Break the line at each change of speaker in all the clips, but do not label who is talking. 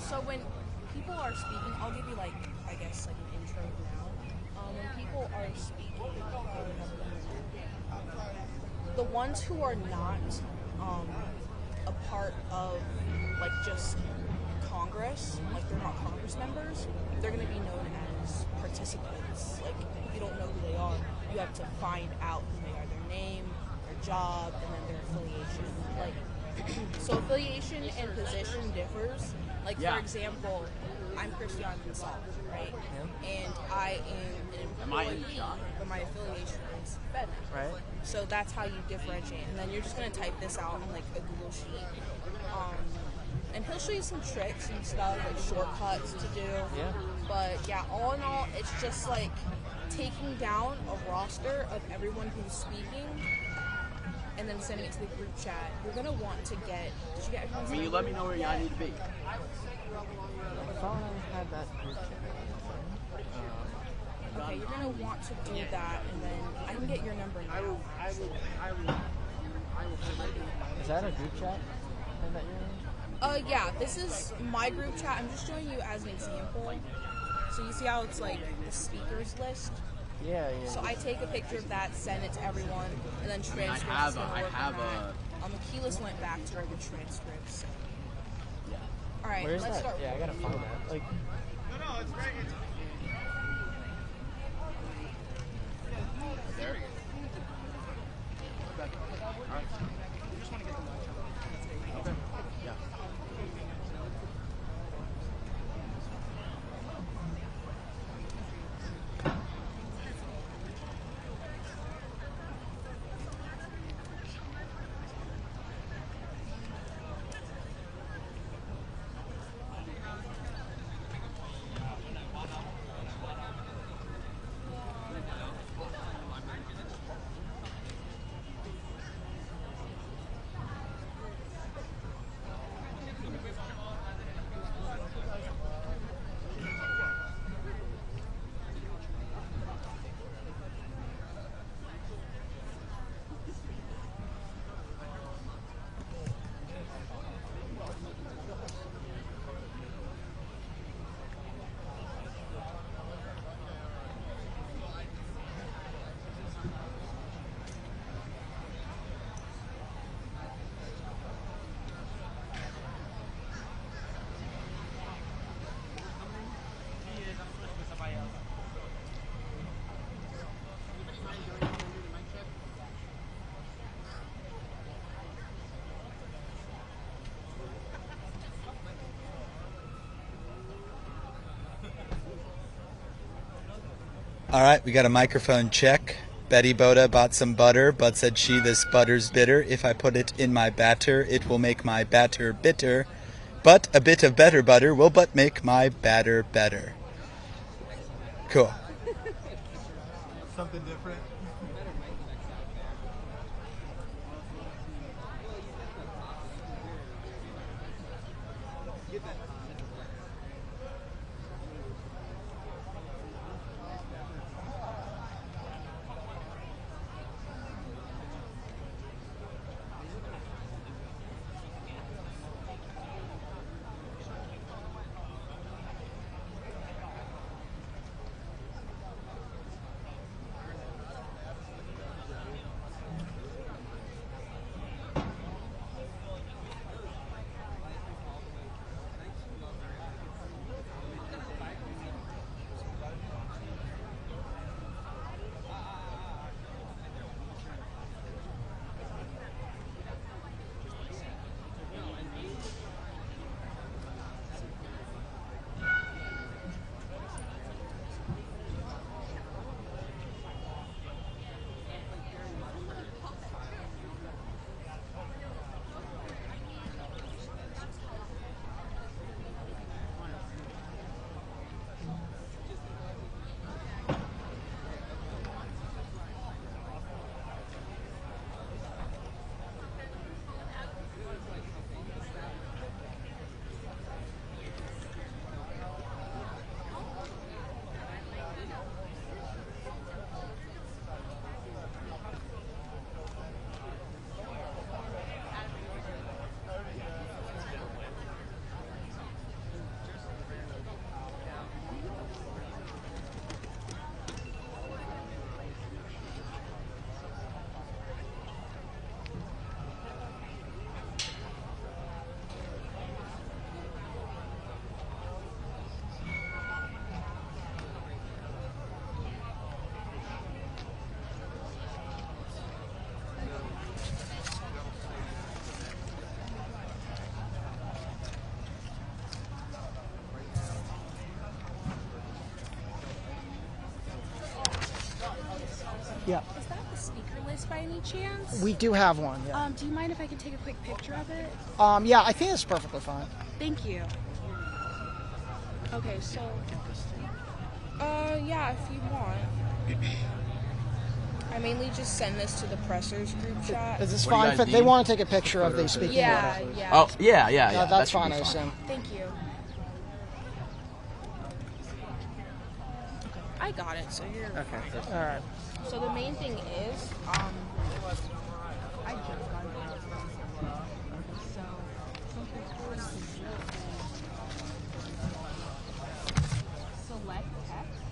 So when people are speaking, I'll give you like, I guess like an intro now. When people are speaking, the ones who are not a part of like just Congress, like they're not Congress members, they're going to be known as participants. Like if you don't know who they are, you have to find out who they are, their name, their job, and then their affiliation. Like so affiliation and position differs. Like for example, I'm Limassol, right?
Yeah.
And I am an employee, but my affiliation is FPV.
Right.
So that's how you differentiate. And then you're just gonna type this out on like a Google sheet. And he'll show you some tricks and stuff, like shortcuts to do.
Yeah.
But yeah, all in all, it's just like taking down a roster of everyone who's speaking and then sending it to the group chat. You're gonna want to get. Did you get everyone's
You let me know where y'all need to be.
I thought I had that group chat.
Okay, you're gonna want to do that, and then I can get your number now.
Is that a group chat that you're in?
Yeah, this is my group chat. I'm just showing you as an example. So you see how it's like the speakers list?
Yeah.
So I take a picture of that, send it to everyone, and then transcripts is going to work on that. The keyless went back to the transcripts. So.
Yeah.
All right,
Where's
let's
that?
start.
Yeah, I gotta find that. Like.
No, it's right.
There. Okay. All right. You just want to get the light. Okay. Yeah.
All right, we got a microphone check. Betty Boda bought some butter, but said she, this butter's bitter. If I put it in my batter, it will make my batter bitter. But a bit of better butter will but make my batter better. Cool.
Something different.
Yeah.
Is that the speaker list by any chance?
We do have one. Yeah.
Do you mind if I can take a quick picture of it?
Yeah, I think it's perfectly fine.
Thank you.
Okay, so yeah, if you want. I mainly just send this to the pressers group chat.
Is this
What do you
fine?
guys
They
need?
want to take a picture of the speaking
Yeah,
bubble.
yeah.
Oh, yeah.
No,
That
that's
should be
fine, I assume.
Thank you. Okay, I got it. So you're
All right.
So the main thing is, I just got it. So select text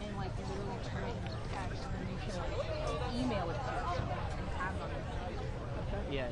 and like literally turn it into text, and then you can like email it to yourself and have it on your phone.
Yeah.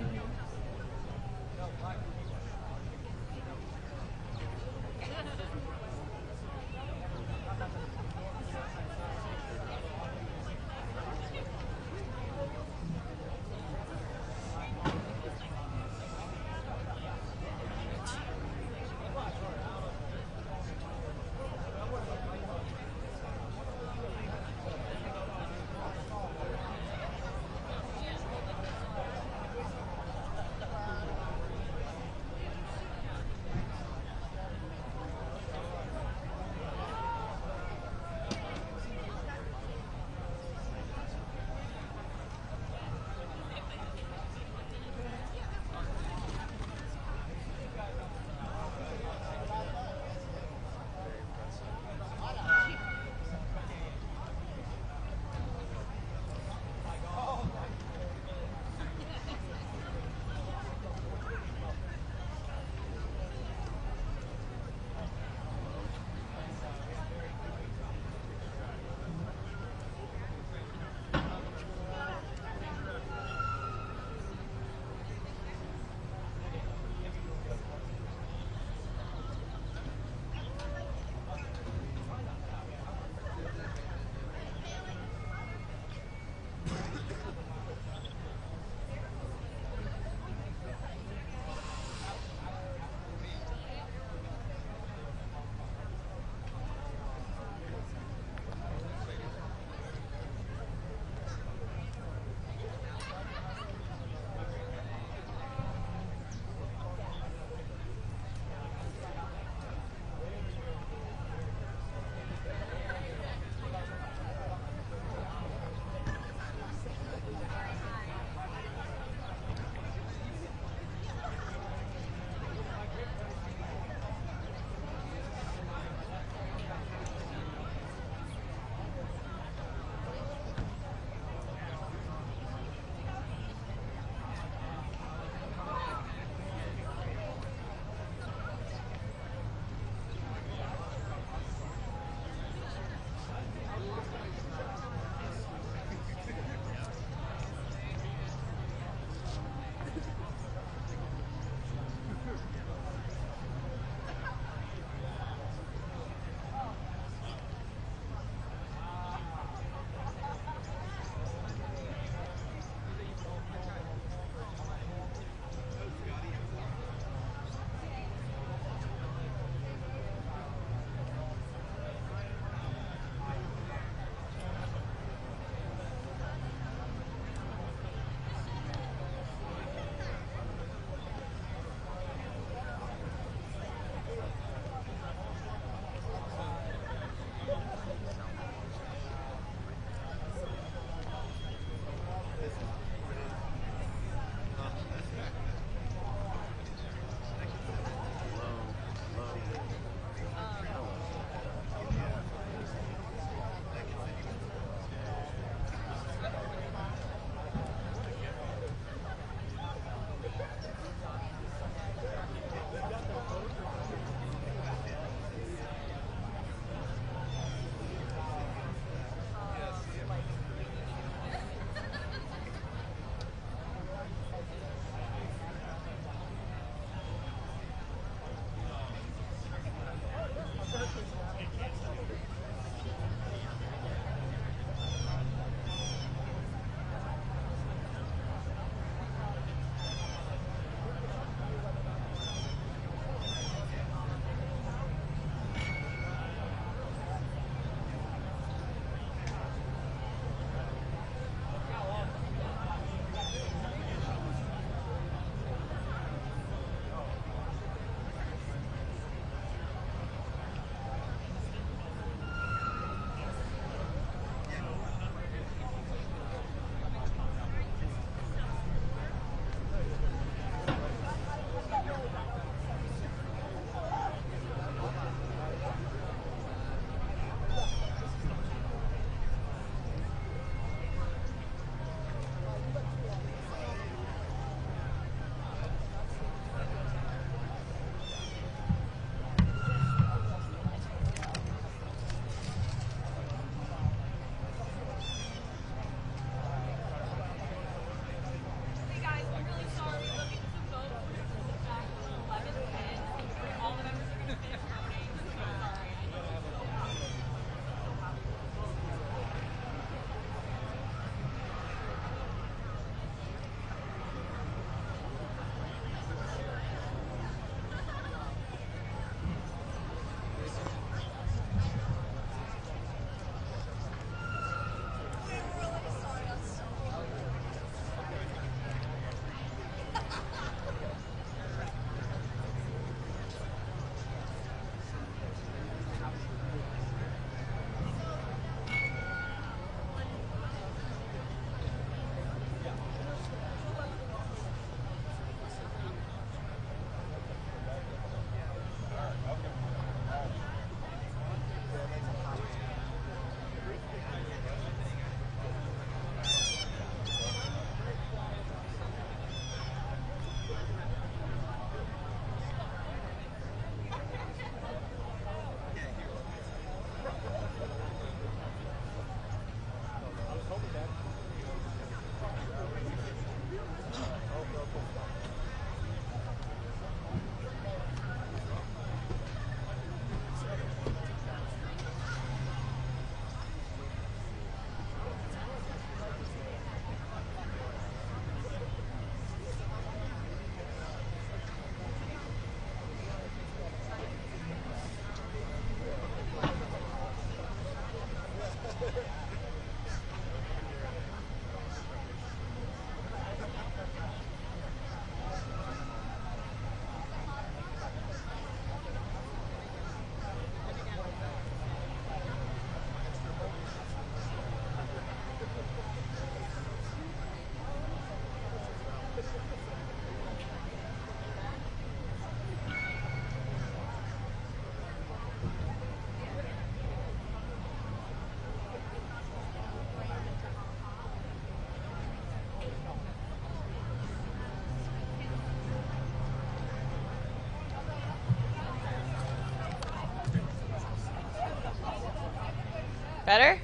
Better?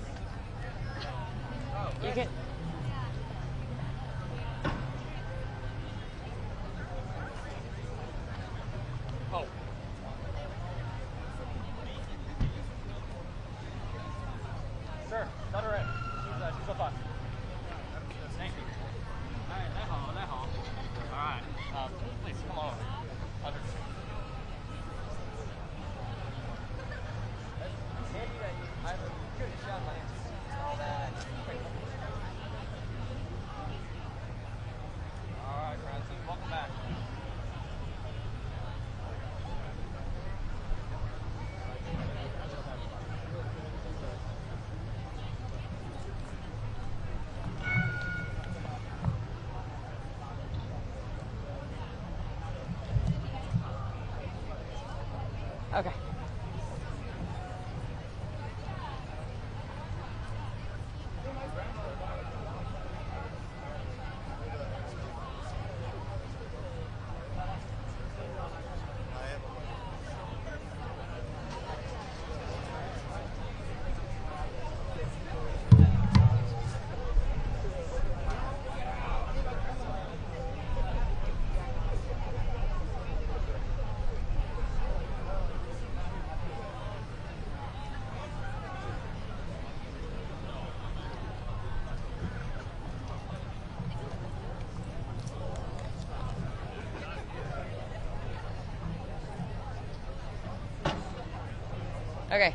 You can.
Oh. Sure, let her in. She's with us. Thank you. Alright, 你好, 你好. Alright, please come on over. Alright, Francie, welcome back.
Okay. Okay.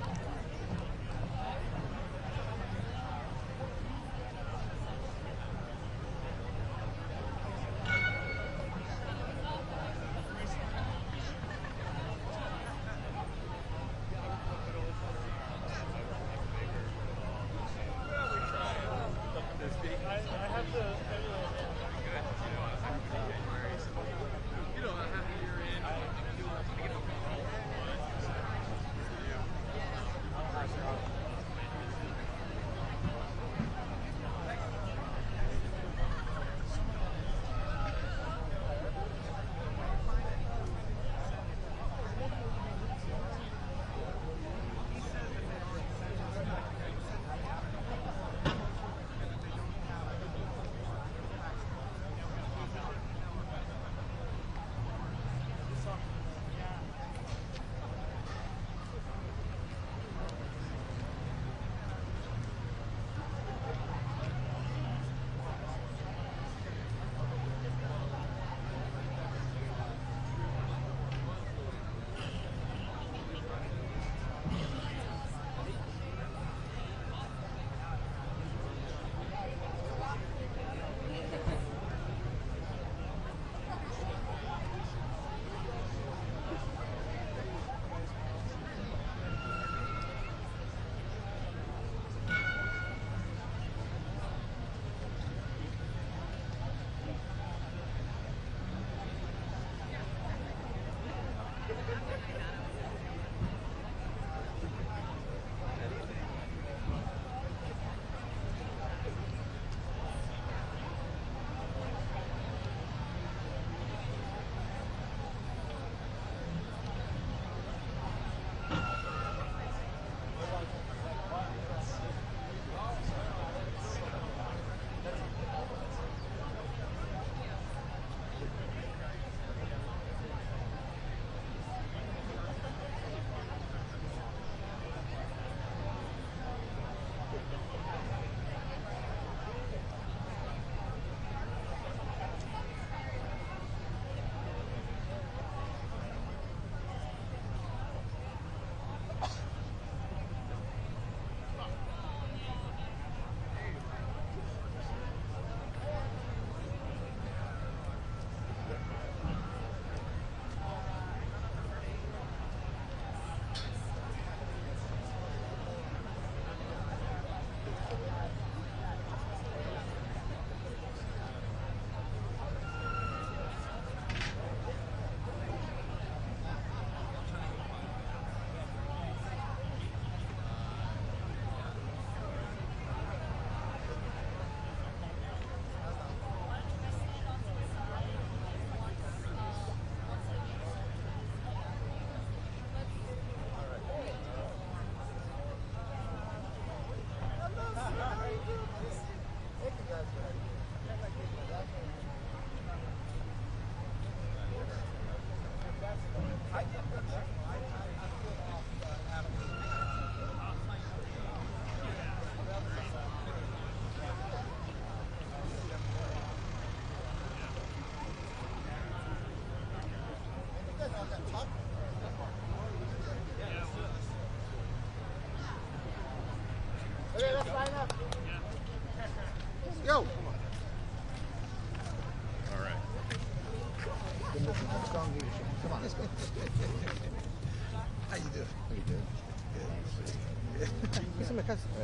How you doing?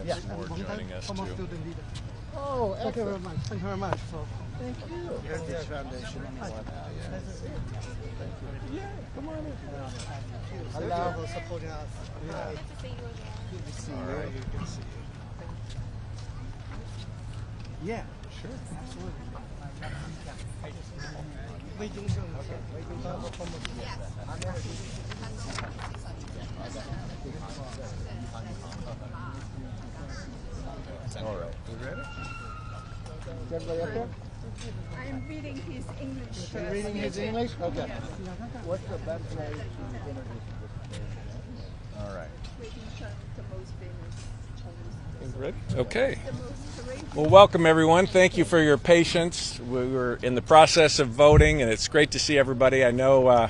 Yeah. More joining us too.
Oh,
Thank you very much. Thank you very much. So,
Thank you. Heritage Foundation. Yeah, come on in.
thank you for supporting us. Yeah.
Good to see you. Good to see you. Yeah, sure. Absolutely. Waiting zone. Okay. Waiting time or from All right. You ready? Is everybody up there?
I'm reading his English.
You're reading his English? Okay. What's the best way to introduce this? All right.
The most famous Chinese.
Ready? Okay.
The most courageous.
Well, welcome everyone. Thank you for your patience. We were in the process of voting, and it's great to see everybody. I know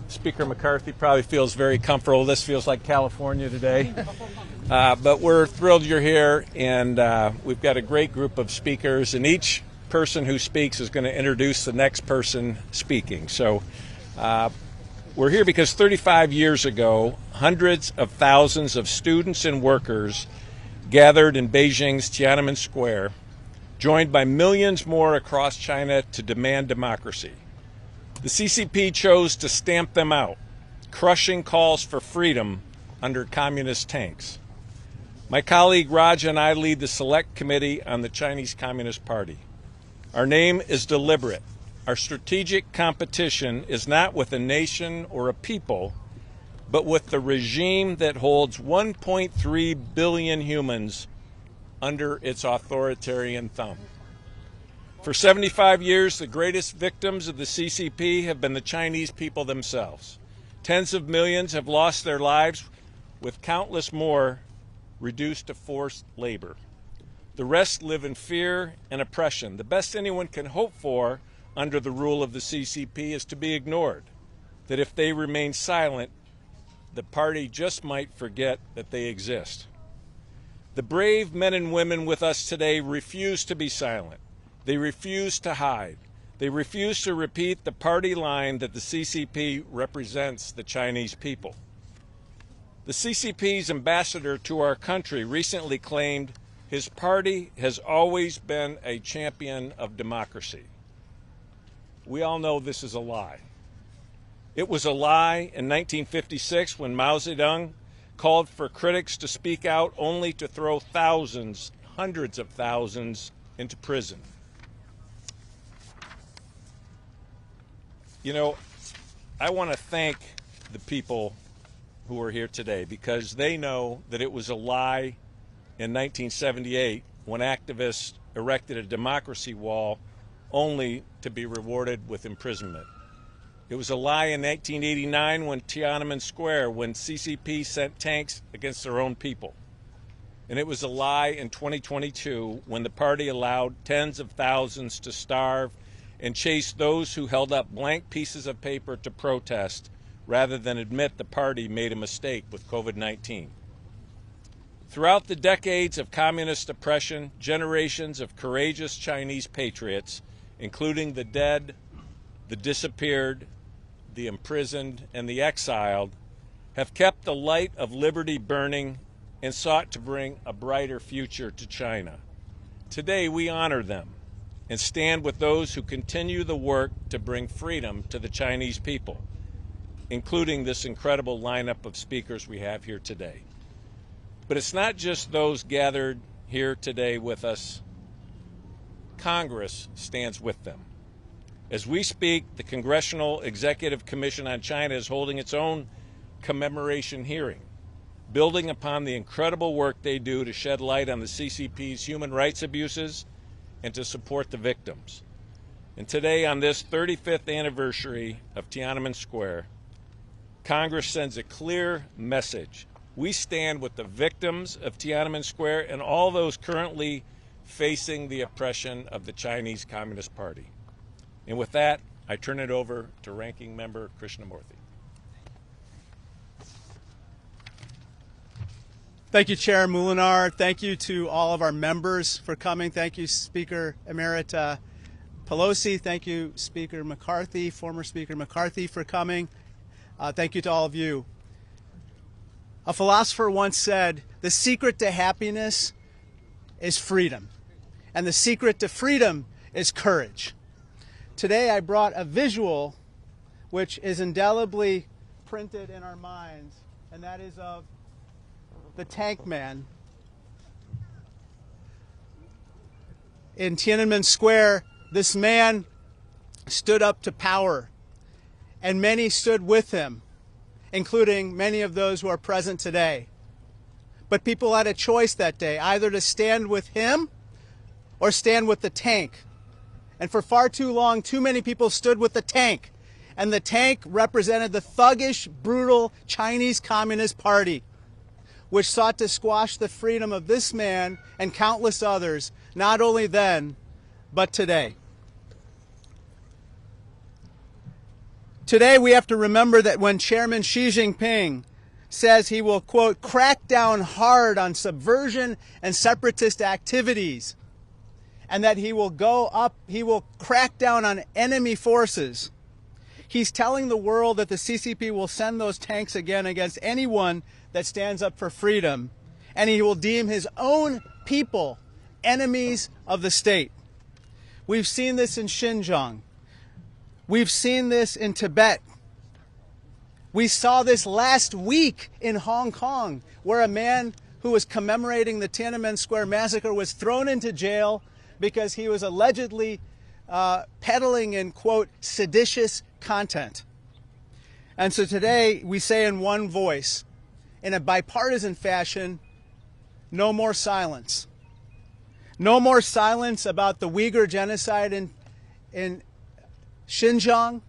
Speaker McCarthy probably feels very comfortable. This feels like California today. But we're thrilled you're here, and we've got a great group of speakers, and each person who speaks is going to introduce the next person speaking. So we're here because 35 years ago, hundreds of thousands of students and workers gathered in Beijing's Tiananmen Square, joined by millions more across China to demand democracy. The CCP chose to stamp them out, crushing calls for freedom under communist tanks. My colleague Raja and I lead the Select Committee on the Chinese Communist Party. Our name is deliberate. Our strategic competition is not with a nation or a people, but with the regime that holds 1.3 billion humans under its authoritarian thumb. For 75 years, the greatest victims of the CCP have been the Chinese people themselves. Tens of millions have lost their lives, with countless more reduced to forced labor. The rest live in fear and oppression. The best anyone can hope for under the rule of the CCP is to be ignored, that if they remain silent, the party just might forget that they exist. The brave men and women with us today refuse to be silent. They refuse to hide. They refuse to repeat the party line that the CCP represents the Chinese people. The CCP's ambassador to our country recently claimed his party has always been a champion of democracy. We all know this is a lie. It was a lie in 1956 when Mao Zedong called for critics to speak out only to throw thousands, hundreds of thousands into prison. You know, I want to thank the people who are here today because they know that it was a lie in 1978 when activists erected a democracy wall only to be rewarded with imprisonment. It was a lie in 1989 when Tiananmen Square, when CCP sent tanks against their own people. And it was a lie in 2022 when the party allowed tens of thousands to starve and chase those who held up blank pieces of paper to protest rather than admit the party made a mistake with COVID-19. Throughout the decades of communist oppression, generations of courageous Chinese patriots, including the dead, the disappeared, the imprisoned, and the exiled, have kept the light of liberty burning and sought to bring a brighter future to China. Today, we honor them and stand with those who continue the work to bring freedom to the Chinese people, including this incredible lineup of speakers we have here today. But it's not just those gathered here today with us. Congress stands with them. As we speak, the Congressional Executive Commission on China is holding its own commemoration hearing, building upon the incredible work they do to shed light on the CCP's human rights abuses and to support the victims. And today, on this 35th anniversary of Tiananmen Square, Congress sends a clear message. We stand with the victims of Tiananmen Square and all those currently facing the oppression of the Chinese Communist Party. And with that, I turn it over to Ranking Member Krishnamurthy.
Thank you, Chair Molinar. Thank you to all of our members for coming. Thank you, Speaker Emerita Pelosi. Thank you, Speaker McCarthy, former Speaker McCarthy, for coming. Thank you to all of you. A philosopher once said, the secret to happiness is freedom, and the secret to freedom is courage. Today I brought a visual which is indelibly printed in our minds, and that is of the tank man. In Tiananmen Square, this man stood up to power, and many stood with him, including many of those who are present today. But people had a choice that day, either to stand with him or stand with the tank. And for far too long, too many people stood with the tank. And the tank represented the thuggish, brutal Chinese Communist Party, which sought to squash the freedom of this man and countless others, not only then, but today. Today we have to remember that when Chairman Xi Jinping says he will, quote, crack down hard on subversion and separatist activities, and that he will crack down on enemy forces, he's telling the world that the CCP will send those tanks again against anyone that stands up for freedom, and he will deem his own people enemies of the state. We've seen this in Xinjiang. We've seen this in Tibet. We saw this last week in Hong Kong, where a man who was commemorating the Tiananmen Square Massacre was thrown into jail because he was allegedly peddling in, quote, seditious content. And so today we say in one voice, in a bipartisan fashion, no more silence. No more silence about the Uyghur genocide in Xinjiang.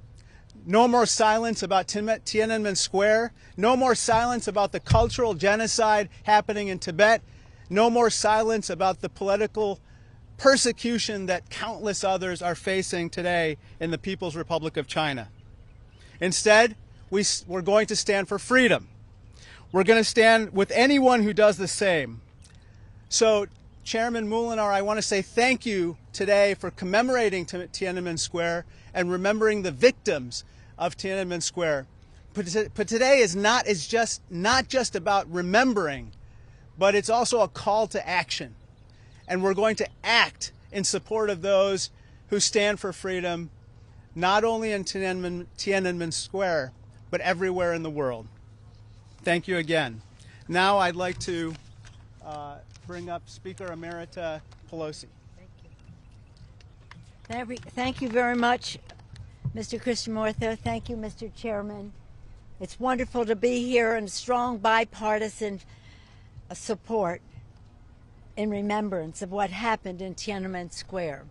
No more silence about Tiananmen Square. No more silence about the cultural genocide happening in Tibet. No more silence about the political persecution that countless others are facing today in the People's Republic of China. Instead, we're going to stand for freedom. We're going to stand with anyone who does the same. So, Chairman Molinar, I want to say thank you today for commemorating Tiananmen Square and remembering the victims of Tiananmen Square. But today is not just about remembering, but it's also a call to action. And we're going to act in support of those who stand for freedom, not only in Tiananmen Square, but everywhere in the world. Thank you again. Now I'd like to bring up Speaker Emerita Pelosi.
Thank you very much, Mr. Krishnamurthy. Thank you, Mr. Chairman. It's wonderful to be here in strong bipartisan support in remembrance of what happened in Tiananmen Square.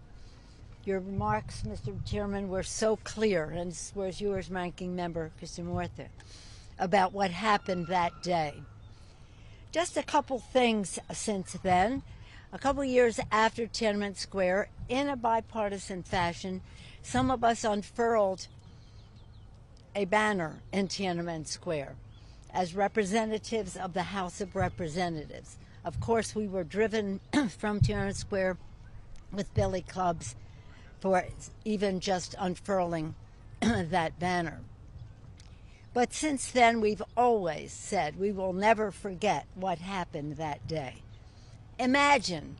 Your remarks, Mr. Chairman, were so clear, and as was yours, Ranking Member Krishnamurthy, about what happened that day. Just a couple things since then. A couple years after Tiananmen Square, in a bipartisan fashion, some of us unfurled a banner in Tiananmen Square as representatives of the House of Representatives. Of course, we were driven from Tiananmen Square with billy clubs for even just unfurling that banner. But since then, we've always said we will never forget what happened that day. Imagine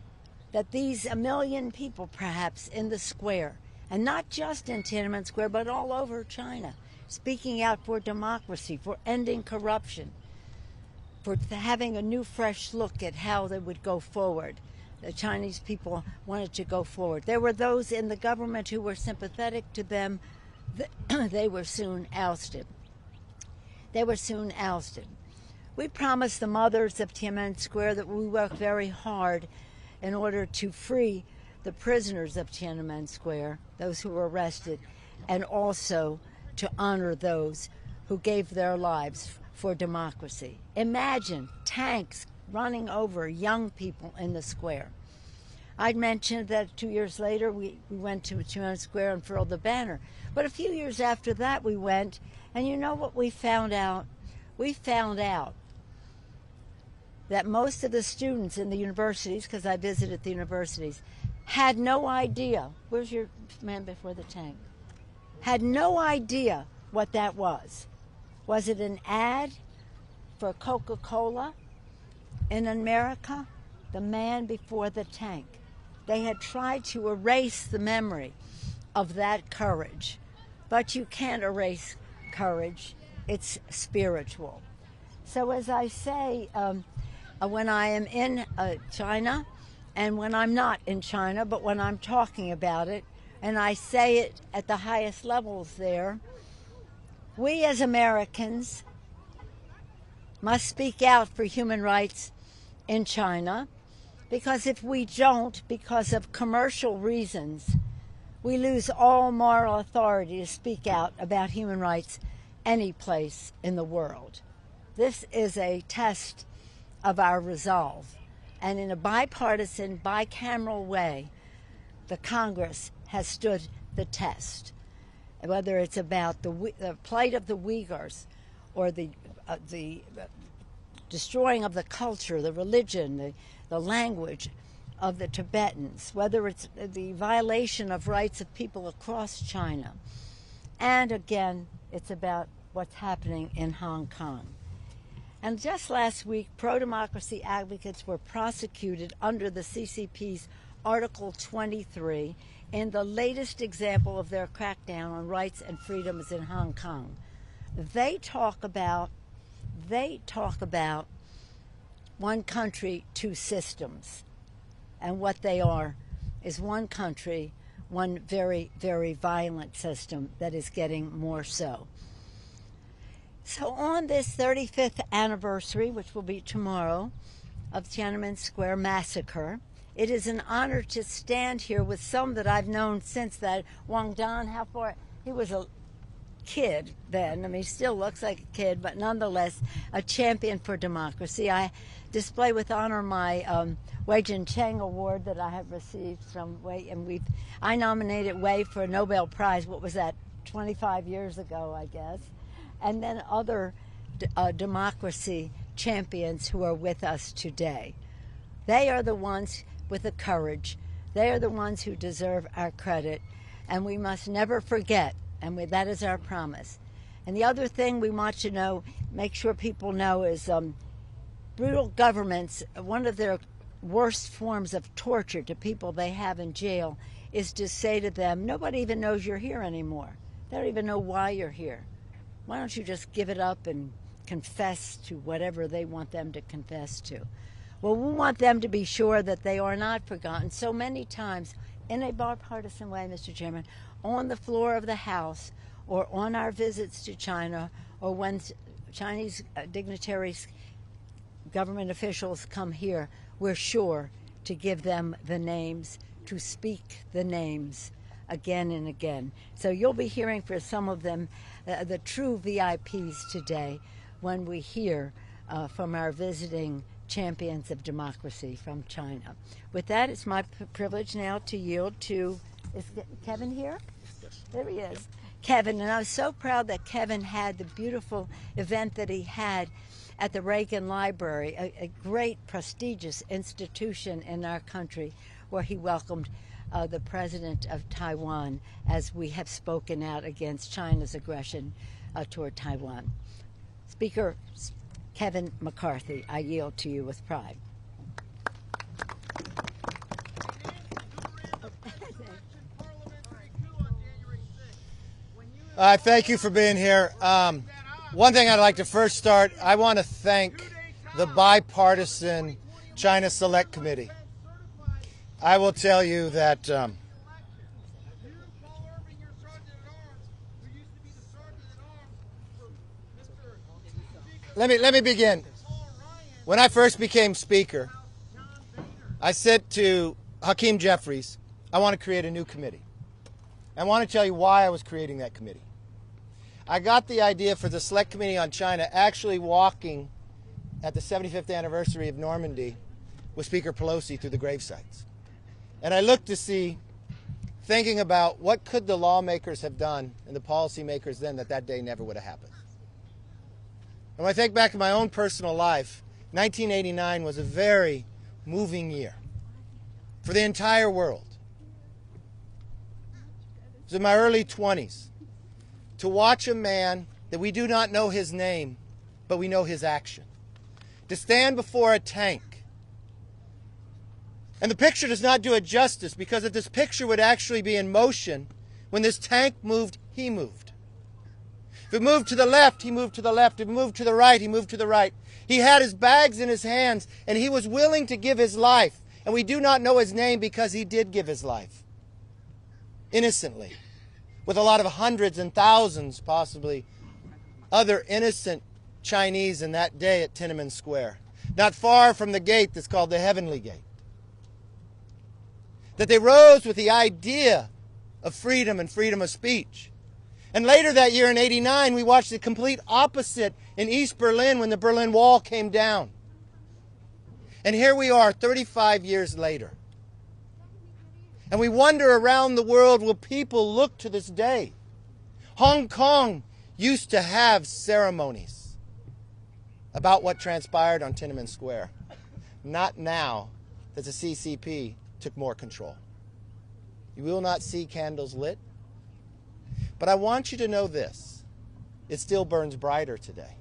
that these 1 million people, perhaps, in the square, and not just in Tiananmen Square, but all over China, speaking out for democracy, for ending corruption, for having a new, fresh look at how they would go forward. The Chinese people wanted to go forward. There were those in the government who were sympathetic to them. They were soon ousted. We promised the mothers of Tiananmen Square that we work very hard in order to free the prisoners of Tiananmen Square, those who were arrested, and also to honor those who gave their lives for democracy. Imagine tanks running over young people in the square. I'd mentioned that 2 years later we went to Tiananmen Square and furled the banner. But a few years after that we went, and you know what we found out? We found out that most of the students in the universities, because I visited the universities, had no idea. Where's your man before the tank? Had no idea what that was. Was it an ad for Coca-Cola in America? The man before the tank. They had tried to erase the memory of that courage. But you can't erase courage. It's spiritual. So as I say, when I am in China, and when I'm not in China, but when I'm talking about it, and I say it at the highest levels there, we as Americans must speak out for human rights in China, because if we don't, because of commercial reasons, we lose all moral authority to speak out about human rights any place in the world. This is a test of our resolve. And in a bipartisan, bicameral way, the Congress has stood the test. Whether it's about the plight of the Uyghurs or the destroying of the culture, the religion, the language of the Tibetans, whether it's the violation of rights of people across China. And again, it's about what's happening in Hong Kong. And just last week, pro-democracy advocates were prosecuted under the CCP's Article 23 in the latest example of their crackdown on rights and freedoms in Hong Kong. They talk about one country, two systems. And what they are is one country, one very, very violent system that is getting more so. So on this 35th anniversary, which will be tomorrow, of Tiananmen Square Massacre, it is an honor to stand here with some that I've known since that. Wang Dan, how far? He was a kid then. I mean, he still looks like a kid, but nonetheless a champion for democracy. I display with honor my Wei Jin-Cheng Award that I have received from Wei, and I nominated Wei for a Nobel Prize. What was that? 25 years ago, I guess. And then other democracy champions who are with us today. They are the ones with the courage. They are the ones who deserve our credit, and we must never forget, and that is our promise. And the other thing we want to know, make sure people know, is brutal governments, one of their worst forms of torture to people they have in jail is to say to them, nobody even knows you're here anymore. They don't even know why you're here. Why don't you just give it up and confess to whatever they want them to confess to? Well, we want them to be sure that they are not forgotten. So many times, in a bipartisan way, Mr. Chairman, on the floor of the House or on our visits to China, or when Chinese dignitaries, government officials come here, we're sure to give them the names, to speak the names again and again. So you'll be hearing for some of them, the true VIPs today, when we hear from our visiting champions of democracy from China. With that, it's my privilege now to yield to, is Kevin here? Yes. There he is. Kevin, and I was so proud that Kevin had the beautiful event that he had at the Reagan Library, a great prestigious institution in our country, where he welcomed the president of Taiwan, as we have spoken out against China's aggression toward Taiwan. Speaker Kevin McCarthy, I yield to you with pride.
Thank you for being here. One thing I'd like to first start, I want to thank the bipartisan China Select Committee. I will tell you that let me begin. When I first became Speaker, I said to Hakeem Jeffries, I want to create a new committee. I want to tell you why I was creating that committee. I got the idea for the Select Committee on China actually walking at the 75th anniversary of Normandy with Speaker Pelosi through the gravesites. And I looked to see, thinking about what could the lawmakers have done and the policymakers then that day never would have happened. And when I think back to my own personal life, 1989 was a very moving year for the entire world. was in my early 20s, to watch a man that we do not know his name, but we know his action, to stand before a tank. And the picture does not do it justice, because if this picture would actually be in motion, when this tank moved, he moved. If it moved to the left, he moved to the left. If it moved to the right, he moved to the right. He had his bags in his hands, and he was willing to give his life. And we do not know his name because he did give his life. Innocently. With a lot of hundreds and thousands, possibly, other innocent Chinese in that day at Tiananmen Square. Not far from the gate that's called the Heavenly Gate. That they rose with the idea of freedom and freedom of speech. And later that year in '89, we watched the complete opposite in East Berlin when the Berlin Wall came down. And here we are 35 years later. And we wonder around the world, will people look to this day? Hong Kong used to have ceremonies about what transpired on Tiananmen Square. Not now that the CCP took more control. You will not see candles lit. But I want you to know this. It still burns brighter today.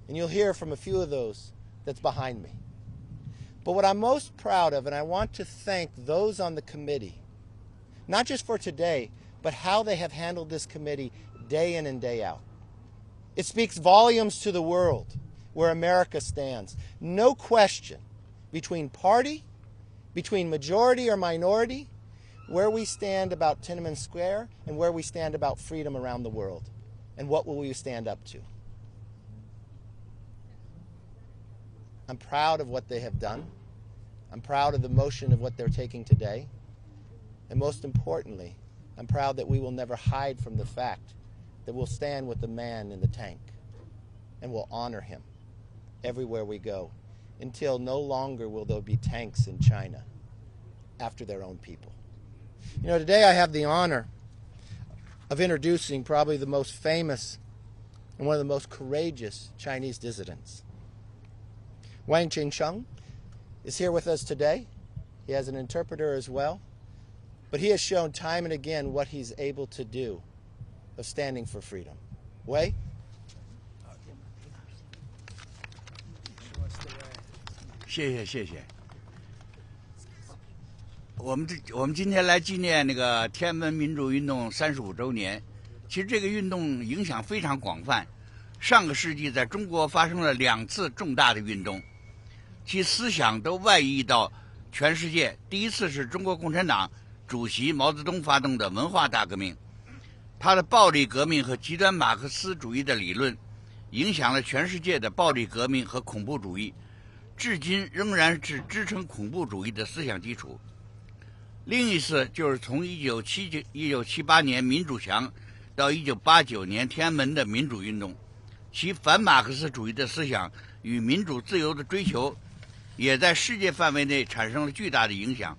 And you'll hear from a few of those that's behind me. But what I'm most proud of, and I want to thank those on the committee, not just for today, but how they have handled this committee day in and day out. It speaks volumes to the world where America stands. No question between party, between majority or minority, where we stand about Tiananmen Square and where we stand about freedom around the world. And what will we stand up to? I'm proud of what they have done. I'm proud of the motion of what they're taking today. And most importantly, I'm proud that we will never hide from the fact that we'll stand with the man in the tank and we'll honor him everywhere we go, until no longer will there be tanks in China after their own people. You know, today I have the honor of introducing probably the most famous and one of the most courageous Chinese dissidents. Wang Qingsheng is here with us today. He has an interpreter as well. But he has shown time and again what he's able to do of standing for freedom. Wei?
谢谢谢谢。我们今天来纪念那个天安门民主运动35周年。其实这个运动影响非常广泛。上个世纪在中国发生了2次重大的运动，其思想都外溢到全世界。第一次是中国共产党主席毛泽东发动的文化大革命，他的暴力革命和极端马克思主义的理论影响了全世界的暴力革命和恐怖主义，至今仍然是支撑恐怖主义的思想基础。另一次就是从1978年民主墙到1989年天安门的民主运动，其反马克思主义的思想与民主自由的追求也在世界范围内产生了巨大的影响，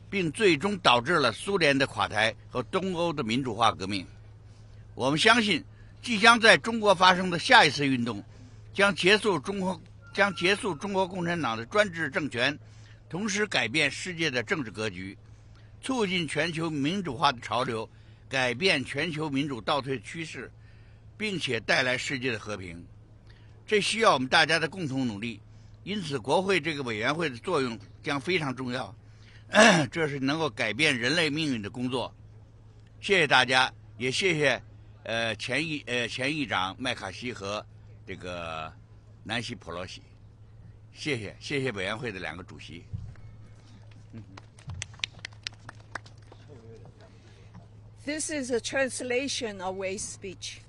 并最终导致了苏联的垮台和东欧的民主化革命。我们相信，即将在中国发生的下一次运动将结束中国共产党的专制政权，同时改变世界的政治格局，促进全球民主化的潮流，改变全球民主倒退趋势，并且带来世界的和平。这需要我们大家的共同努力，因此国会这个委员会的作用将非常重要。这是能够改变人类命运的工作。谢谢大家，也谢谢前议长麦卡锡和这个南希·普洛西。谢谢委员会的2个主席。
This is a translation of Wei's speech.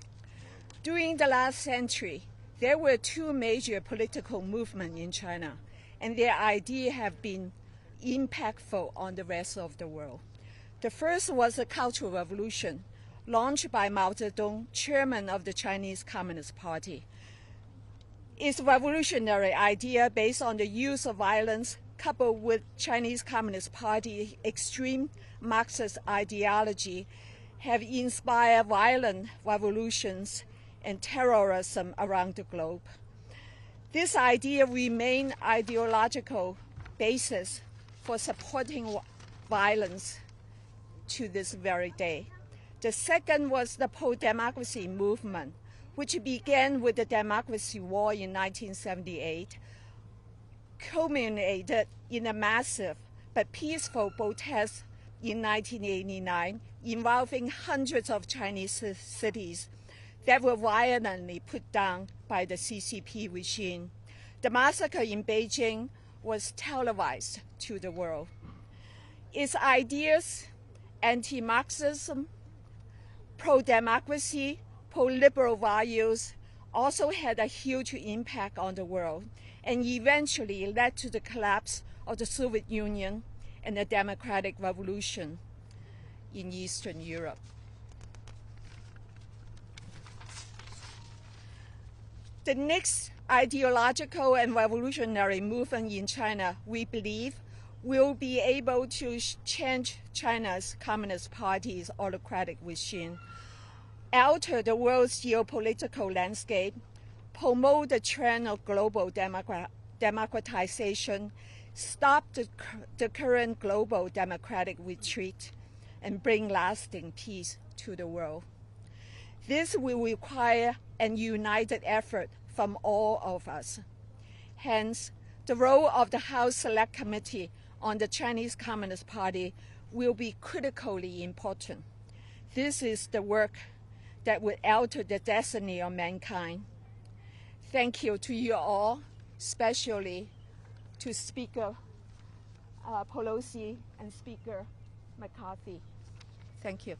During the last century, there were 2 major political movements in China, and their ideas have been impactful on the rest of the world. The first was the Cultural Revolution, launched by Mao Zedong, chairman of the Chinese Communist Party. Its revolutionary idea based on the use of violence, coupled with Chinese Communist Party extreme Marxist ideology, have inspired violent revolutions and terrorism around the globe. This idea remains ideological basis for supporting violence to this very day. The second was the pro-democracy movement, which began with the Democracy War in 1978, culminated in a massive but peaceful protest in 1989 involving hundreds of Chinese cities that were violently put down by the CCP regime. The massacre in Beijing was televised to the world. Its ideas, anti-Marxism, pro-democracy, pro-liberal values also had a huge impact on the world and eventually led to the collapse of the Soviet Union and the democratic revolution in Eastern Europe. The next ideological and revolutionary movement in China, we believe, will be able to change China's Communist Party's autocratic regime, alter the world's geopolitical landscape, promote the trend of global democratization, stop the current global democratic retreat, and bring lasting peace to the world. This will require a united effort from all of us. Hence, the role of the House Select Committee on the Chinese Communist Party will be critically important. This is the work that will alter the destiny of mankind. Thank you to you all, especially to Speaker Pelosi and Speaker McCarthy. Thank you.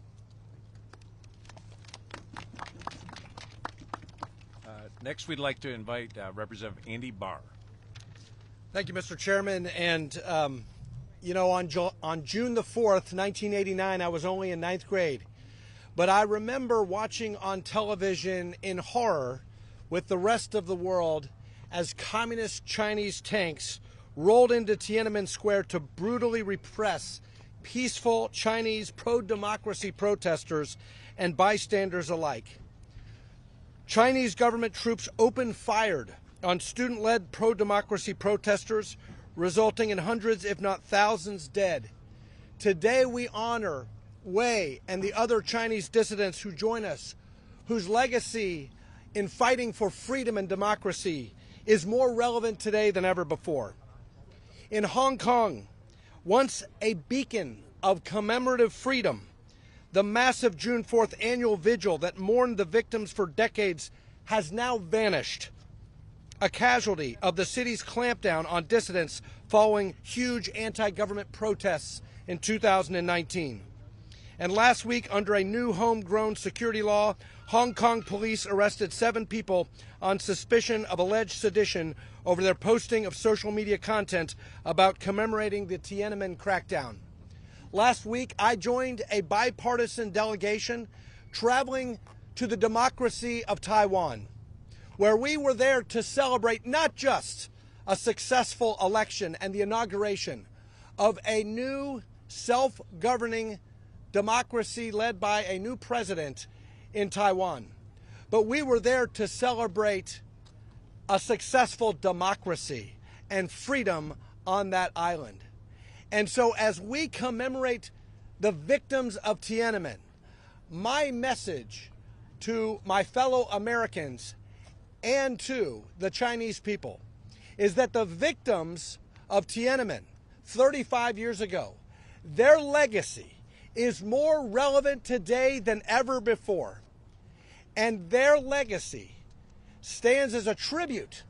Next, we'd like to invite Representative Andy Barr.
Thank you, Mr. Chairman. And, you know, on June the 4th, 1989, I was only in 9th grade. But I remember watching on television in horror with the rest of the world as communist Chinese tanks rolled into Tiananmen Square to brutally repress peaceful Chinese pro-democracy protesters and bystanders alike. Chinese government troops opened fire on student-led pro-democracy protesters, resulting in hundreds, if not thousands, dead. Today we honor Wei and the other Chinese dissidents who join us, whose legacy in fighting for freedom and democracy is more relevant today than ever before. In Hong Kong, once a beacon of commemorative freedom, the massive June 4th annual vigil that mourned the victims for decades has now vanished, a casualty of the city's clampdown on dissidents following huge anti-government protests in 2019. And last week, under a new homegrown security law, Hong Kong police arrested 7 people on suspicion of alleged sedition over their posting of social media content about commemorating the Tiananmen crackdown. Last week, I joined a bipartisan delegation traveling to the democracy of Taiwan, where we were there to celebrate not just a successful election and the inauguration of a new self-governing democracy led by a new president in Taiwan, but we were there to celebrate a successful democracy and freedom on that island. And so as we commemorate the victims of Tiananmen, my message to my fellow Americans and to the Chinese people is that the victims of Tiananmen 35 years ago, their legacy is more relevant today than ever before. And their legacy stands as a tribute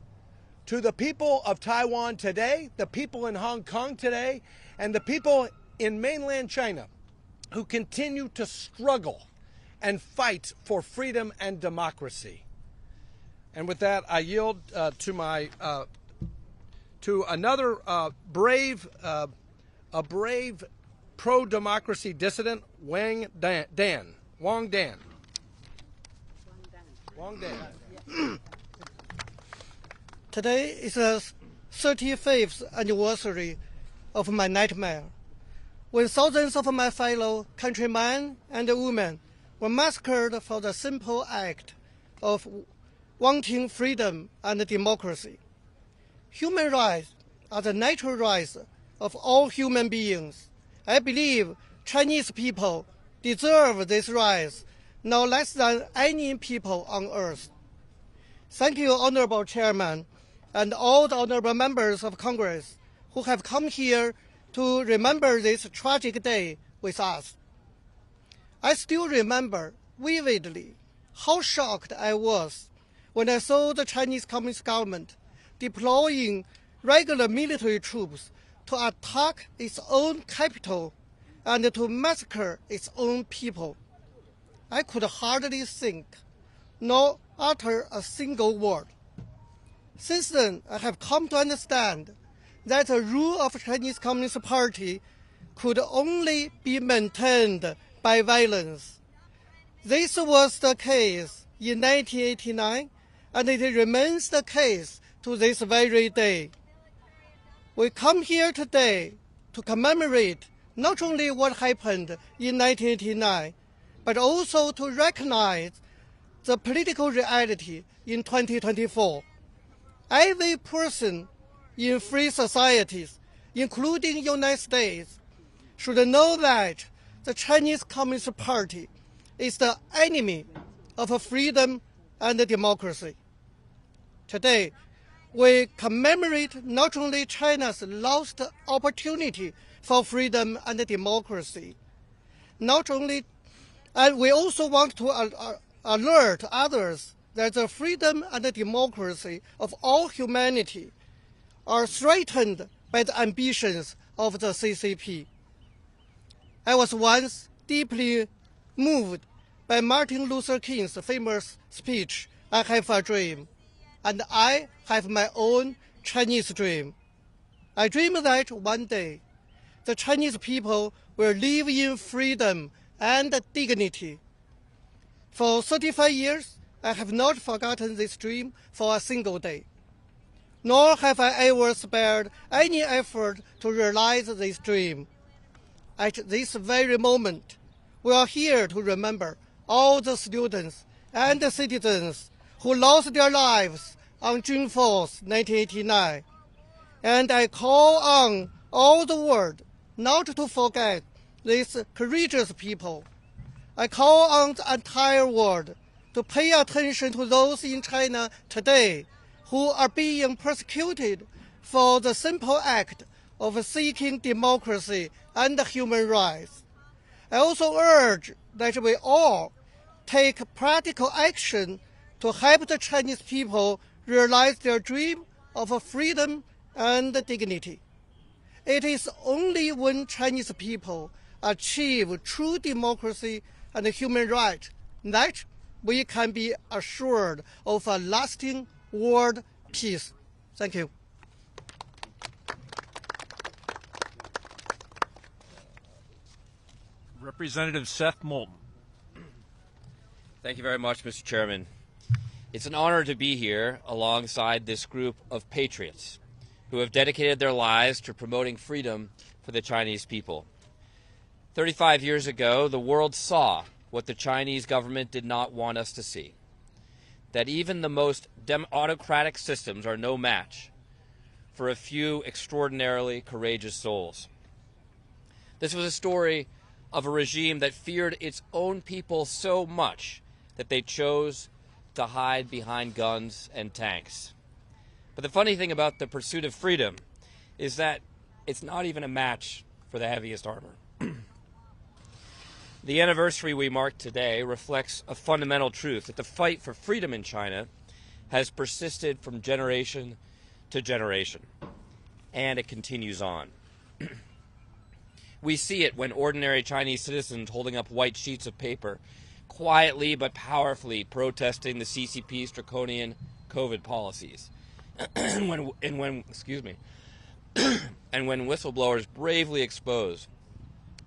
to the people of Taiwan today, the people in Hong Kong today, and the people in mainland China who continue to struggle and fight for freedom and democracy. And with that, I yield to another brave pro-democracy dissident, Wang Dan.
Today is the 35th anniversary of my nightmare, when thousands of my fellow countrymen and women were massacred for the simple act of wanting freedom and democracy. Human rights are the natural rights of all human beings. I believe Chinese people deserve this rise no less than any people on earth. Thank you, Honorable Chairman, and all the honorable members of Congress who have come here to remember this tragic day with us. I still remember vividly how shocked I was when I saw the Chinese Communist government deploying regular military troops to attack its own capital and to massacre its own people. I could hardly think nor utter a single word. Since then, I have come to understand that the rule of the Chinese Communist Party could only be maintained by violence. This was the case in 1989, and it remains the case to this very day. We come here today to commemorate not only what happened in 1989, but also to recognize the political reality in 2024. Every person in free societies, including the United States, should know that the Chinese Communist Party is the enemy of freedom and democracy. Today, we commemorate not only China's lost opportunity for freedom and democracy, and we also want to alert others that the freedom and democracy of all humanity are threatened by the ambitions of the CCP. I was once deeply moved by Martin Luther King's famous speech, "I have a dream," and I have my own Chinese dream. I dream that one day the Chinese people will live in freedom and dignity. For 35 years, I have not forgotten this dream for a single day, nor have I ever spared any effort to realize this dream. At this very moment, we are here to remember all the students and the citizens who lost their lives on June 4th, 1989. And I call on all the world not to forget these courageous people. I call on the entire world to pay attention to those in China today who are being persecuted for the simple act of seeking democracy and human rights. I also urge that we all take practical action to help the Chinese people realize their dream of freedom and dignity. It is only when Chinese people achieve true democracy and human rights that we can be assured of a lasting world peace. Thank you.
Representative Seth Moulton.
Thank you very much, Mr. Chairman. It's an honor to be here alongside this group of patriots who have dedicated their lives to promoting freedom for the Chinese people. 35 years ago, the world saw what the Chinese government did not want us to see, that even the most autocratic systems are no match for a few extraordinarily courageous souls. This was a story of a regime that feared its own people so much that they chose to hide behind guns and tanks. But the funny thing about the pursuit of freedom is that it's not even a match for the heaviest armor. The anniversary we mark today reflects a fundamental truth, that the fight for freedom in China has persisted from generation to generation, and it continues on. We see it when ordinary Chinese citizens holding up white sheets of paper, quietly but powerfully protesting the CCP's draconian COVID policies. and when whistleblowers bravely expose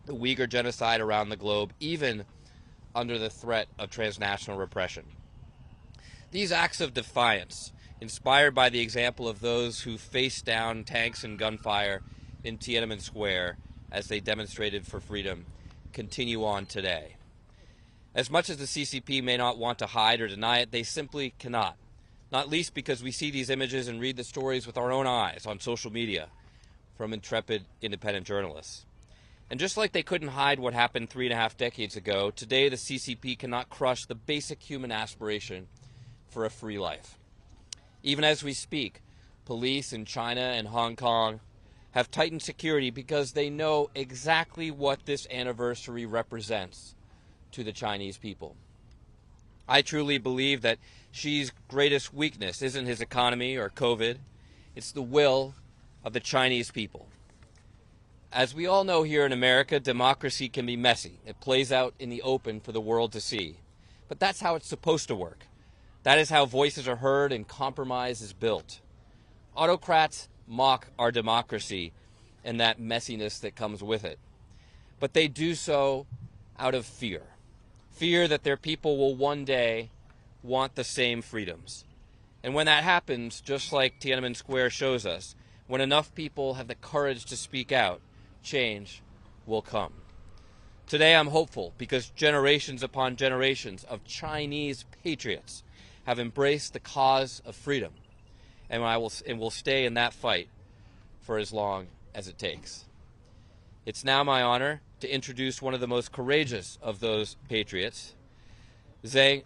the Uyghur genocide around the globe, even under the threat of transnational repression. These acts of defiance, inspired by the example of those who faced down tanks and gunfire in Tiananmen Square as they demonstrated for freedom, continue on today. As much as the CCP may not want to hide or deny it, they simply cannot, not least because we see these images and read the stories with our own eyes on social media from intrepid independent journalists. And just like they couldn't hide what happened 3.5 decades ago, today the CCP cannot crush the basic human aspiration for a free life. Even as we speak, police in China and Hong Kong have tightened security because they know exactly what this anniversary represents to the Chinese people. I truly believe that Xi's greatest weakness isn't his economy or COVID, it's the will of the Chinese people. As we all know here in America, democracy can be messy. It plays out in the open for the world to see. But that's how it's supposed to work. That is how voices are heard and compromise is built. Autocrats mock our democracy and that messiness that comes with it. But they do so out of fear. Fear that their people will one day want the same freedoms. And when that happens, just like Tiananmen Square shows us, when enough people have the courage to speak out, change will come. Today I'm hopeful because generations upon generations of Chinese patriots have embraced the cause of freedom, and will stay in that fight for as long as it takes. It's now my honor to introduce one of the most courageous of those patriots, Zhang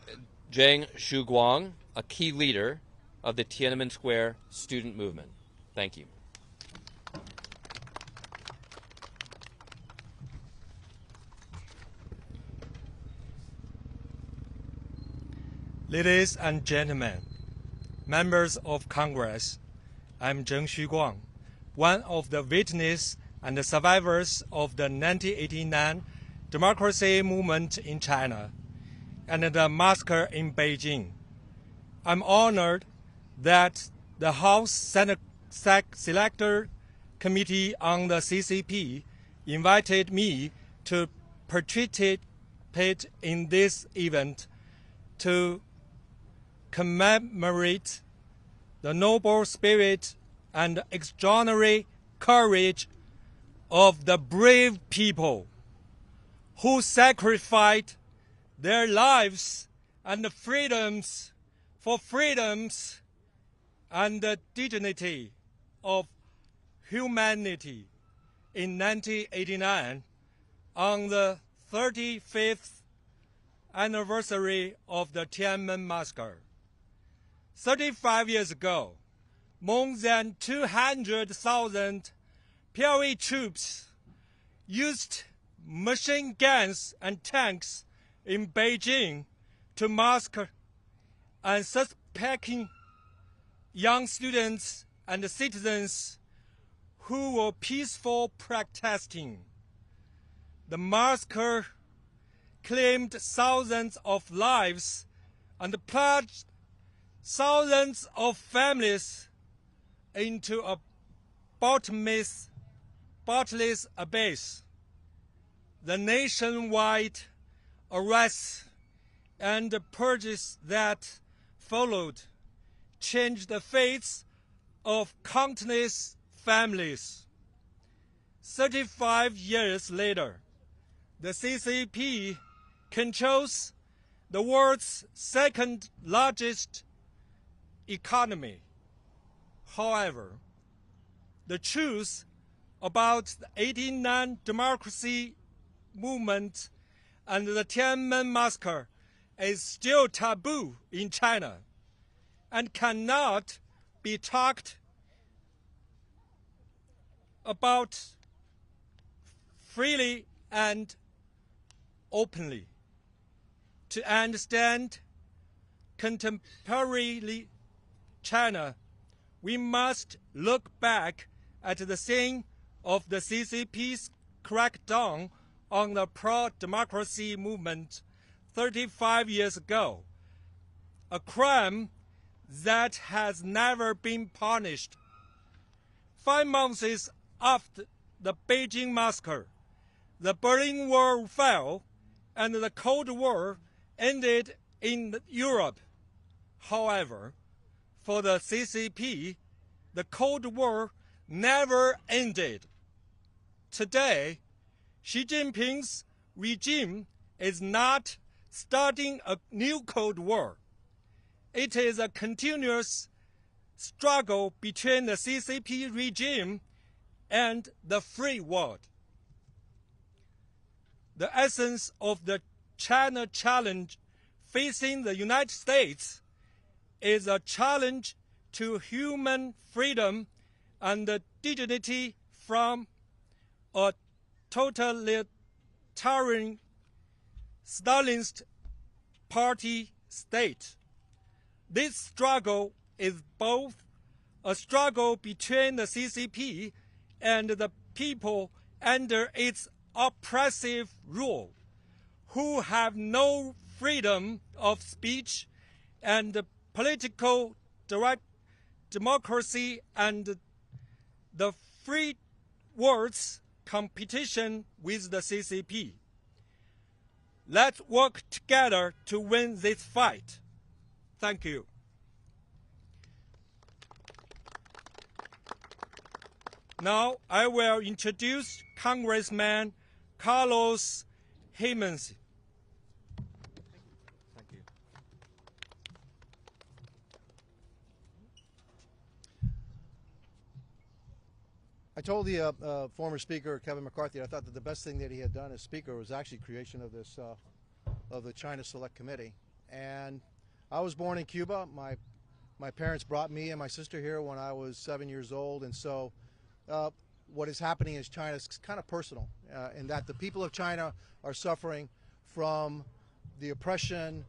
Shuguang, a key leader of the Tiananmen Square student movement. Thank you.
Ladies and gentlemen, members of Congress, I'm Zheng Xuguang, one of the witnesses and the survivors of the 1989 democracy movement in China and the massacre in Beijing. I'm honored that the House Select Committee on the CCP invited me to participate in this event to commemorate the noble spirit and extraordinary courage of the brave people who sacrificed their lives and freedoms for freedoms and the dignity of humanity in 1989 on the 35th anniversary of the Tiananmen Massacre. 35 years ago, more than 200,000 PLA troops used machine guns and tanks in Beijing to massacre unsuspecting young students and citizens who were peaceful protesting. The massacre claimed thousands of lives and plunged thousands of families into a bottomless abyss. The nationwide arrests and purges that followed changed the fates of countless families. 35 years later, the CCP controls the world's second largest economy. However, the truth about the 89 democracy movement and the Tiananmen Massacre is still taboo in China and cannot be talked about freely and openly. To understand contemporary China, we must look back at the scene of the CCP's crackdown on the pro-democracy movement 35 years ago, a crime that has never been punished. 5 months after the Beijing massacre, the Berlin Wall fell and the Cold War ended in Europe. However, for the CCP, the Cold War never ended. Today, Xi Jinping's regime is not starting a new Cold War. It is a continuous struggle between the CCP regime and the free world. the essence of the China challenge facing the United States is a challenge to human freedom and dignity from a totalitarian Stalinist party state. This struggle is both a struggle between the CCP and the people under its oppressive rule, who have no freedom of speech and political democracy and the free world's competition with the CCP. Let's work together to win this fight. Thank you. Now I will introduce Congressman Carlos Jimenez.
Thank you.
I told the former Speaker, Kevin McCarthy, I thought that the best thing that he had done as Speaker was actually creation of this, of the China Select Committee. And I was born in Cuba. My parents brought me and my sister here when I was 7 years old, and so what is happening in China is kind of personal, in that the people of China are suffering from the oppression,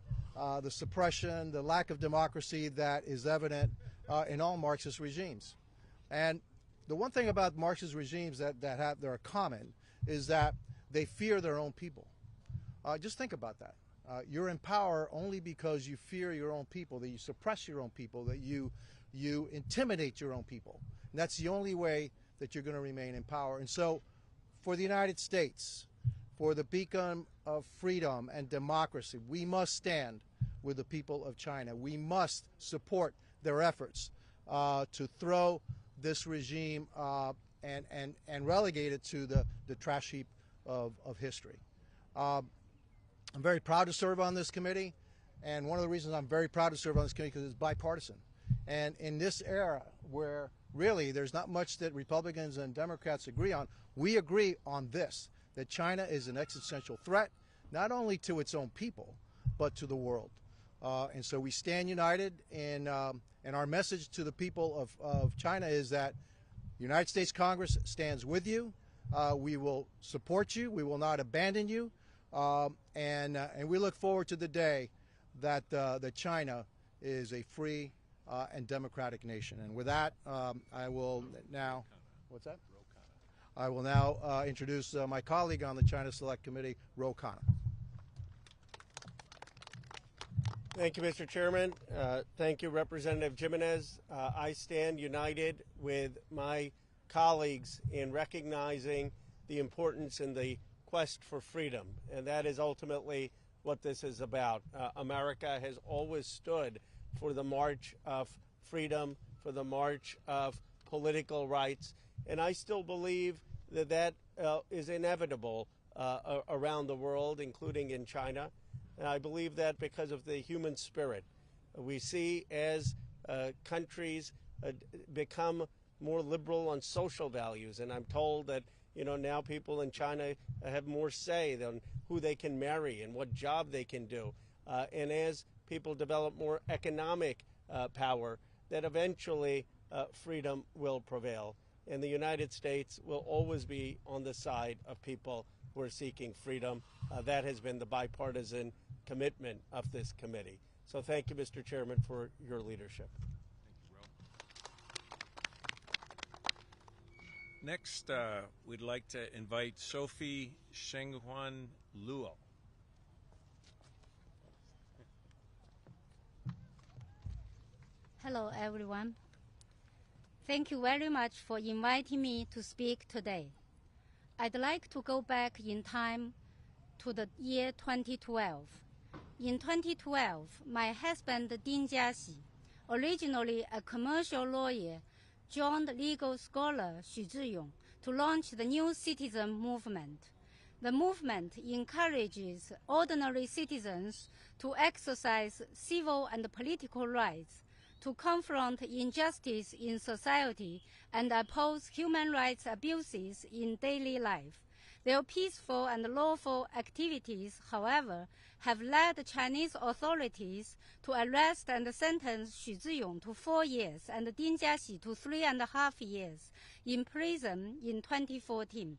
the suppression, the lack of democracy that is evident in all Marxist regimes. And the one thing about Marxist regimes that are common is that they fear their own people. Just think about that. You're in power only because you fear your own people, that you suppress your own people, that you intimidate your own people. And that's the only way that you're going to remain in power. And so for the United States, for the beacon of freedom and democracy, we must stand with the people of China. We must support their efforts to throw this regime and relegate it to the trash heap of history. I'm very proud to serve on this committee, and one of the reasons I'm very proud to serve on this committee is because it's bipartisan. And in this era where really there's not much that Republicans and Democrats agree on, we agree on this, that China is an existential threat, not only to its own people, but to the world. And so we stand united, and our message to the people of China is that the United States Congress stands with you. We will support you. We will not abandon you. And we look forward to the day that China is a free and democratic nation. And with that, I will now, what's that? I will now introduce my colleague on the China Select Committee, Ro Khanna.
Thank you, Mr. Chairman. Thank you, Representative Jimenez. I stand united with my colleagues in recognizing the importance in the quest for freedom, and that is ultimately what this is about. America has always stood for the march of freedom, for the march of political rights, and I still believe that that is inevitable around the world, including in China. And I believe that because of the human spirit. We see as countries become more liberal on social values, and I'm told that now people in China have more say on who they can marry and what job they can do. And as people develop more economic power, that eventually freedom will prevail. And the United States will always be on the side of people who are seeking freedom. That has been the bipartisan commitment of this committee. So thank you, Mr. Chairman, for your leadership.
Next, we'd like to invite Sophie Shenghuan Luo.
Hello, everyone. Thank you very much for inviting me to speak today. I'd like to go back in time to the year 2012. In 2012, my husband Ding Jiaxi, originally a commercial lawyer, joined legal scholar Xu Zhiyong to launch the New Citizen Movement. The movement encourages ordinary citizens to exercise civil and political rights, to confront injustice in society and oppose human rights abuses in daily life. Their peaceful and lawful activities, however, have led Chinese authorities to arrest and sentence Xu Ziyong to 4 years and Ding Jiaxi to 3.5 years in prison in 2014.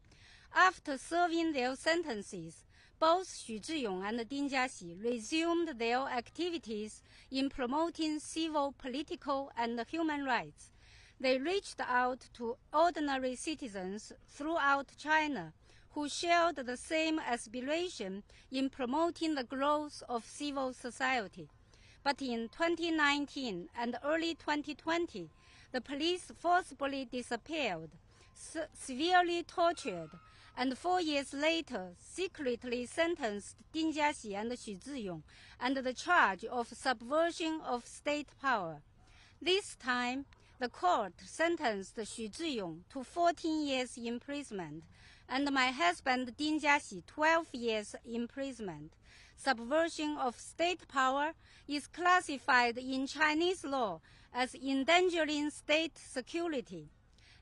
After serving their sentences, both Xu Ziyong and Ding Jiaxi resumed their activities in promoting civil, political, and human rights. They reached out to ordinary citizens throughout China who shared the same aspiration in promoting the growth of civil society. But in 2019 and early 2020, the police forcibly disappeared, severely tortured, and 4 years later secretly sentenced Ding Jiaxi and Xu Ziyong under the charge of subversion of state power. This time, the court sentenced Xu Ziyong to 14 years imprisonment and my husband Ding Jiaxi 12 years imprisonment. Subversion of state power is classified in Chinese law as endangering state security.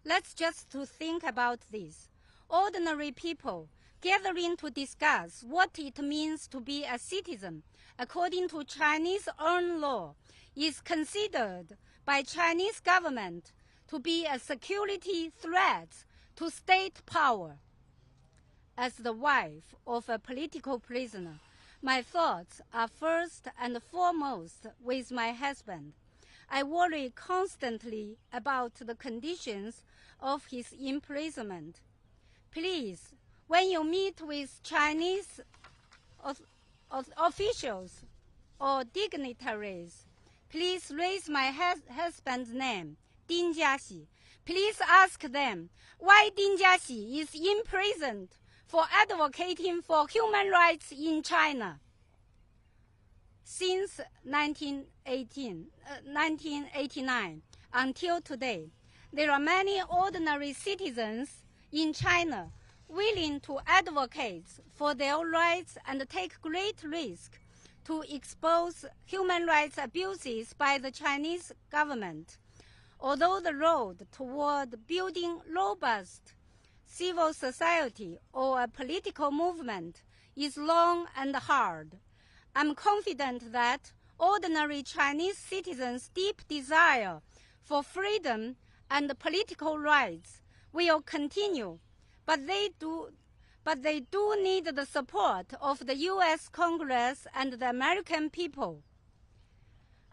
Let's just think about this. Ordinary people gathering to discuss what it means to be a citizen, according to Chinese own law, is considered by Chinese government to be a security threat to state power. As the wife of a political prisoner, my thoughts are first and foremost with my husband. I worry constantly about the conditions of his imprisonment. Please, when you meet with Chinese officials or dignitaries, please raise my husband's name, Ding Jiaxi. Please ask them why Ding Jiaxi is imprisoned for advocating for human rights in China. Since 1989 until today, there are many ordinary citizens in China willing to advocate for their rights and take great risk to expose human rights abuses by the Chinese government. Although the road toward building robust civil society or a political movement is long and hard, I'm confident that ordinary Chinese citizens' deep desire for freedom and political rights will continue, but they do need the support of the U.S. Congress and the American people.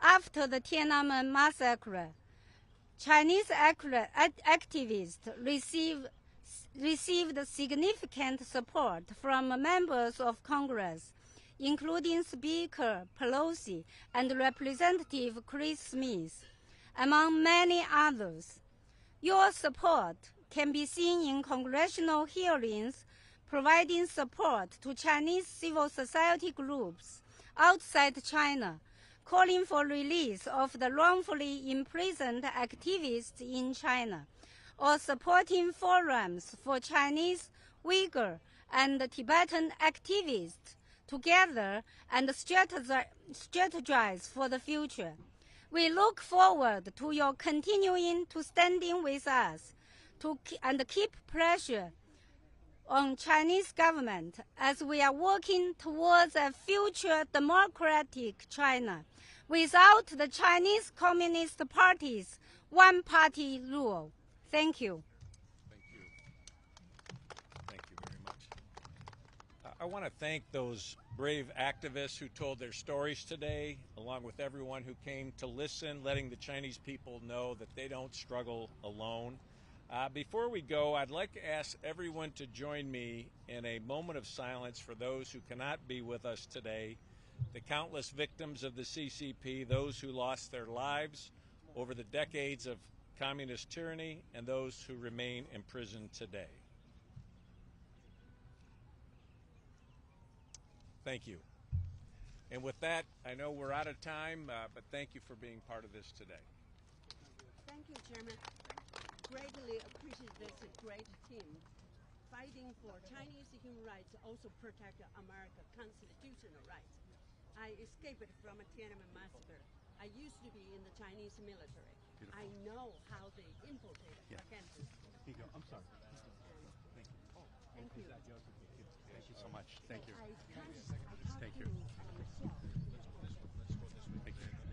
After the Tiananmen Massacre, Chinese activists received significant support from members of Congress, including Speaker Pelosi and Representative Chris Smith, among many others. Your support can be seen in congressional hearings providing support to Chinese civil society groups outside China, calling for release of the wrongfully imprisoned activists in China, or supporting forums for Chinese, Uyghur, and Tibetan activists together and strategize for the future. We look forward to your continuing to standing with us and keep pressure on Chinese government as we are working towards a future democratic China without the Chinese Communist Party's one-party rule. Thank you.
Thank you very much. I want to thank those brave activists who told their stories today, along with everyone who came to listen, letting the Chinese people know that they don't struggle alone. Before we go, I'd like to ask everyone to join me in a moment of silence for those who cannot be with us today, the countless victims of the CCP, those who lost their lives over the decades of communist tyranny, and those who remain imprisoned today. Thank you. And with that, I know we're out of time, but thank you for being part of this today.
Thank you, Chairman. Greatly appreciate this great team. Fighting for Chinese human rights also protect America's constitutional rights. I escaped from a Tiananmen massacre. I used to be in the Chinese military.
Beautiful.
I know how they infiltrated against us.
Here you go. I'm sorry. Thank you.
Thank you.
Thank you so much. Thank you.
I talked
Thank you.
to Michelle.
Thank you.